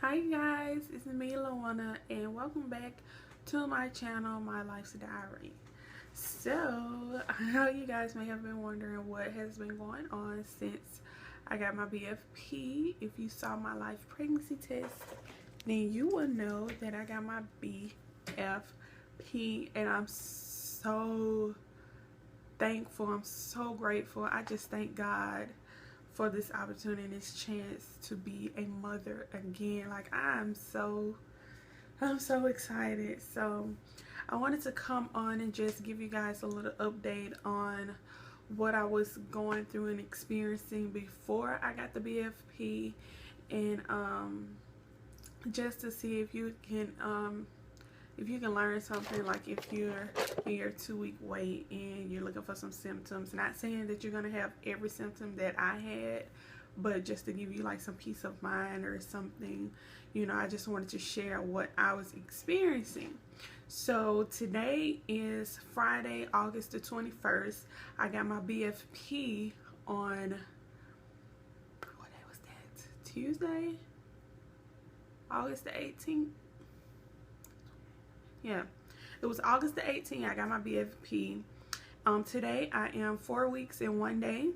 Hi guys, it's me, Luana, and welcome back to my channel, My Life's Diary. So, I know you guys may have been wondering what has been going on since I got my BFP. If you saw my life pregnancy test, then you will know that I got my BFP, and I'm so thankful. I'm so grateful. I just thank God for this opportunity and this chance to be a mother again. Like, I'm so excited. So I wanted to come on and just give you guys a little update on what I was going through and experiencing before I got the BFP, and just to see if you can learn something, like if you're in your 2-week wait and you're looking for some symptoms. Not saying that you're going to have every symptom that I had, but just to give you like some peace of mind or something. I just wanted to share what I was experiencing. So today is Friday, August the 21st. I got my BFP on, what day was that? Tuesday? August the 18th? Yeah, it was August the 18th. I got my BFP. Today I am 4 weeks and 1 day.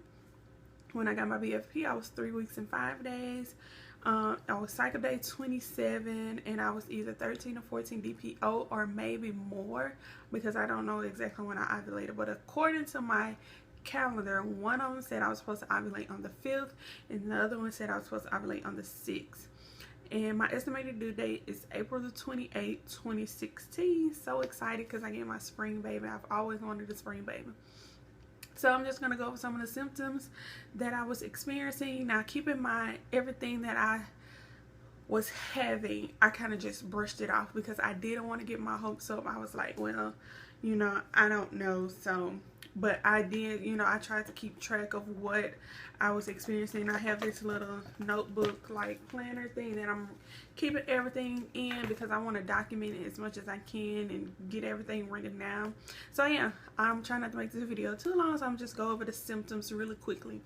When I got my BFP, I was 3 weeks and 5 days. I was cycle day 27, and I was either 13 or 14 DPO, or maybe more, because I don't know exactly when I ovulated. But according to my calendar, one of them said I was supposed to ovulate on the 5th, and the other one said I was supposed to ovulate on the 6th. And my estimated due date is April the 28th, 2016. So excited because I get my spring baby. I've always wanted a spring baby. So I'm just going to go over some of the symptoms that I was experiencing. Now, keep in mind, everything that I was having, I kind of just brushed it off because I didn't want to get my hopes up. I was like, well, I don't know. So, but I did, I tried to keep track of what I was experiencing. I have this little notebook like planner thing that I'm keeping everything in because I want to document it as much as I can and get everything written down. So yeah, I'm trying not to make this video too long, so I'm just go over the symptoms really quickly.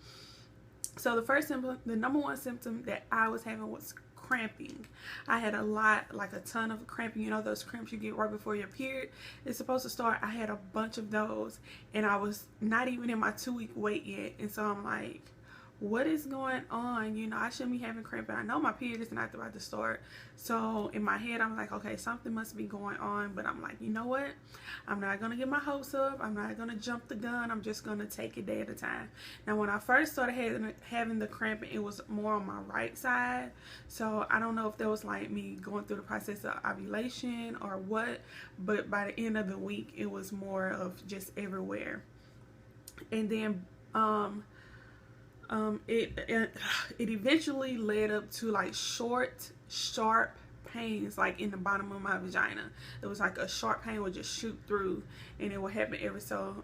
So the first symptom, the number one symptom that I was having was cramping. I had a ton of cramping. Those cramps you get right before your period is supposed to start. I had a bunch of those, and I was not even in my 2-week wait yet. And so I'm like, what is going on? I shouldn't be having cramping. I know my period is not about to start. So in my head, I'm like, okay, something must be going on. But I'm like, you know what? I'm not going to get my hopes up. I'm not going to jump the gun. I'm just going to take it day at a time. Now, when I first started having the cramping, it was more on my right side. So I don't know if that was like me going through the process of ovulation or what. But by the end of the week, it was more of just everywhere. And then, it eventually led up to like short, sharp pains like in the bottom of my vagina. It was like a sharp pain would just shoot through, and it would happen every so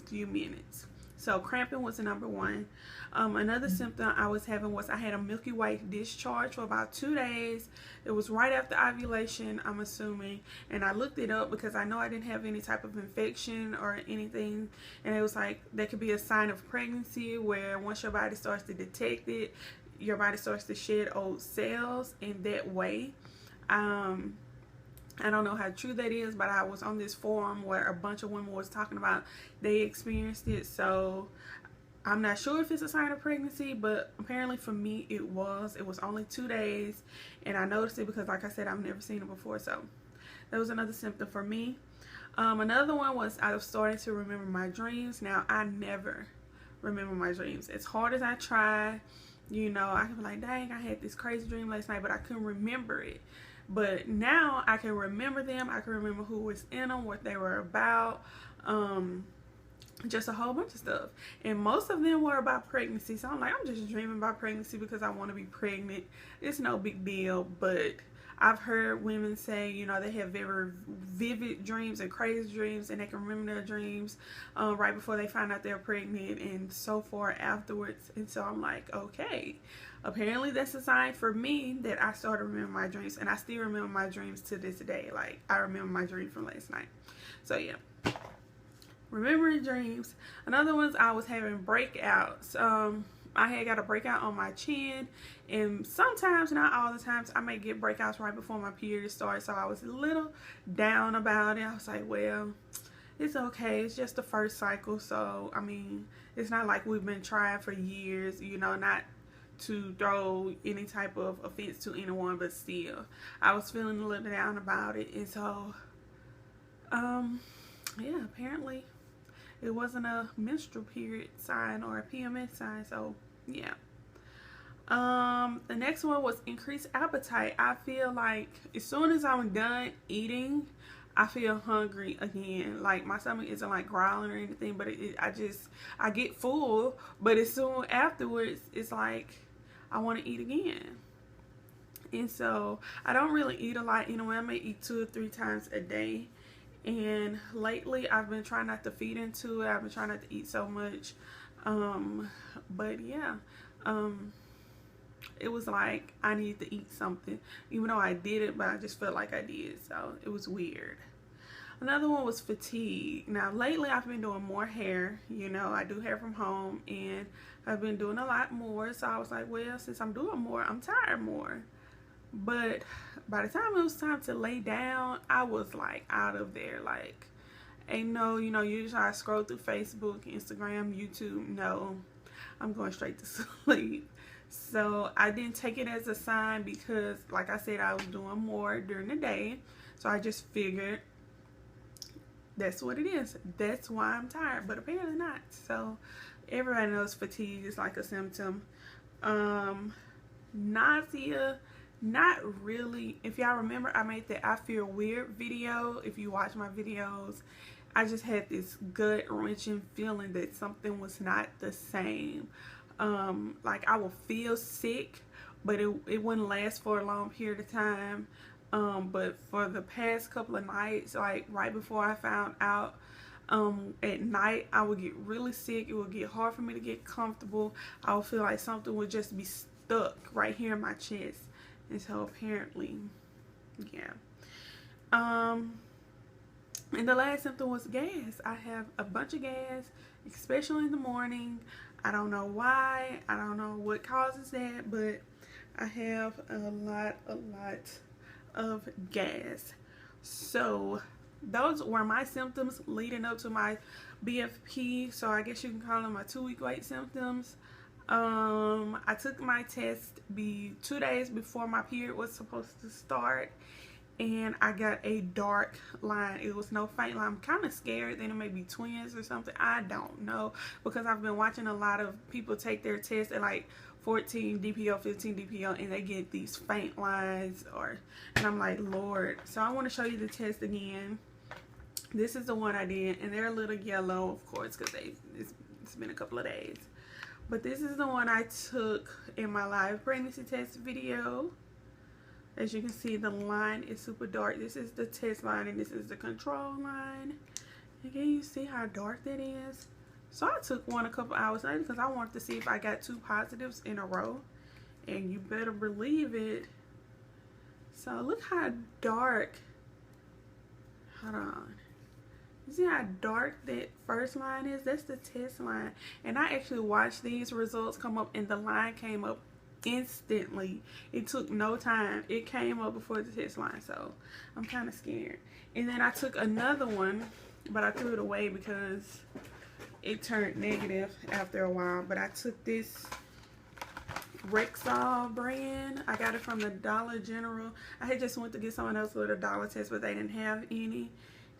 few minutes. So cramping was the number one. Another symptom I was having was I had a milky white discharge for about 2 days. It was right after ovulation, I'm assuming, and I looked it up because I know I didn't have any type of infection or anything, and it was like that could be a sign of pregnancy, where once your body starts to detect it, your body starts to shed old cells in that way. I don't know how true that is, but I was on this forum where a bunch of women was talking about they experienced it. So I'm not sure if it's a sign of pregnancy, but apparently for me it was. It was only 2 days, and I noticed it because, like I said, I've never seen it before. So that was another symptom for me. Another one was I was starting to remember my dreams. Now, I never remember my dreams. As hard as I try, I can be like, dang, I had this crazy dream last night, but I couldn't remember it. But now I can remember them. I can remember who was in them, what they were about, just a whole bunch of stuff. And most of them were about pregnancy. So I'm like, I'm just dreaming about pregnancy because I want to be pregnant. It's no big deal. But I've heard women say, they have very vivid dreams and crazy dreams, and they can remember their dreams right before they find out they're pregnant and so far afterwards. And so I'm like, okay, apparently that's a sign for me that I started remembering my dreams, and I still remember my dreams to this day. Like, I remember my dream from last night. So yeah, remembering dreams. Another one's I was having breakouts. I had got a breakout on my chin, and sometimes, not all the times, I may get breakouts right before my period starts. So I was a little down about it. I was like, well, it's okay. It's just the first cycle. So, I mean, it's not like we've been trying for years, you know, not to throw any type of offense to anyone, but still, I was feeling a little down about it. And so, yeah, apparently it wasn't a menstrual period sign or a PMS sign. So, yeah. The next one was increased appetite. I feel like as soon as I'm done eating, I feel hungry again. Like my stomach isn't like growling or anything, but I get full, but as soon afterwards, it's like I want to eat again. And so I don't really eat a lot anyway. I may eat 2 or 3 times a day. And lately I've been trying not to feed into it. I've been trying not to eat so much. But yeah, it was like I needed to eat something, even though I didn't, but I just felt like I did. So it was weird. Another one was fatigue. Now lately I've been doing more hair. You know, I do hair from home, and I've been doing a lot more. So I was like, well, since I'm doing more, I'm tired more. But by the time it was time to lay down, I was like out of there. Like, ain't no, you know, usually I scroll through Facebook, Instagram, YouTube. No, I'm going straight to sleep. So I didn't take it as a sign because, like I said, I was doing more during the day. So I just figured that's what it is. That's why I'm tired, but apparently not. So everybody knows fatigue is like a symptom. Nausea, not really. If y'all remember, I made the I Feel Weird video. If you watch my videos, I just had this gut wrenching feeling that something was not the same. Like I will feel sick, but it wouldn't last for a long period of time. But for the past couple of nights, like right before I found out, at night I would get really sick. It would get hard for me to get comfortable. I would feel like something would just be stuck right here in my chest. And so apparently, yeah. And the last symptom was gas. I have a bunch of gas, especially in the morning. I don't know why. I don't know what causes that, but I have a lot of gas. So those were my symptoms leading up to my BFP. So I guess you can call them my 2-week wait symptoms. I took my test 2 days before my period was supposed to start, and I got a dark line. It was no faint line. I'm kind of scared that it may be twins or something. I don't know, because I've been watching a lot of people take their test at like 14 DPO, 15 DPO, and they get these faint lines, and I'm like, Lord. So I want to show you the test again. This is the one I did, and they're a little yellow, of course, because it's been a couple of days. But this is the one I took in my live pregnancy test video. As you can see, the line is super dark. This is the test line, and this is the control line. And can you see how dark that is? So I took one a couple hours later because I wanted to see if I got 2 positives in a row. And you better believe it. So look how dark. Hold on. You see how dark that first line is? That's the test line. And I actually watched these results come up, and the line came up instantly. It took no time. It came up before the test line. So I'm kind of scared. And then I took another one, but I threw it away because it turned negative after a while. But I took this Rexall brand. I got it from the Dollar General. I had just went to get someone else with a dollar test, but they didn't have any.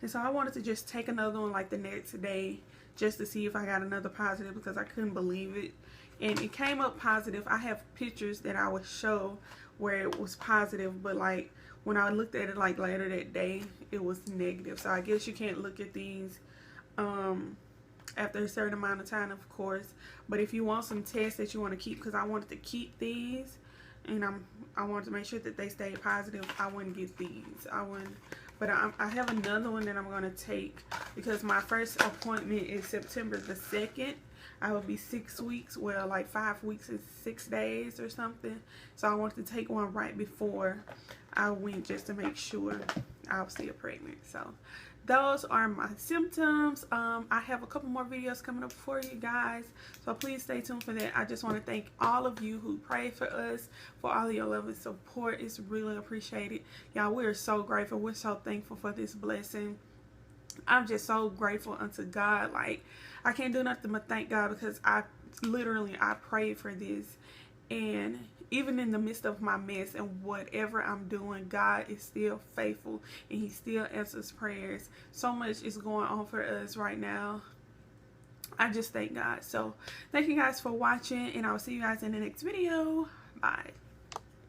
And so I wanted to just take another one like the next day just to see if I got another positive, because I couldn't believe it. And it came up positive. I have pictures that I would show where it was positive, but like when I looked at it like later that day, it was negative. So I guess you can't look at these after a certain amount of time, of course. But if you want some tests that you want to keep, because I wanted to keep these, and I wanted to make sure that they stayed positive, I wouldn't get these. I wouldn't. But I have another one that I'm going to take because my first appointment is September the 2nd. I will be 6 weeks, well, like 5 weeks and 6 days or something. So I wanted to take one right before I went just to make sure I was still pregnant. So those are my symptoms. I have a couple more videos coming up for you guys, so please stay tuned for that. I just want to thank all of you who pray for us, for all of your love and support. It's really appreciated. Y'all, we're so grateful. We're so thankful for this blessing. I'm just so grateful unto God. Like, I can't do nothing but thank God, because I prayed for this, and even in the midst of my mess and whatever I'm doing, God is still faithful and He still answers prayers. So much is going on for us right now. I just thank God. So thank you guys for watching, and I'll see you guys in the next video. Bye.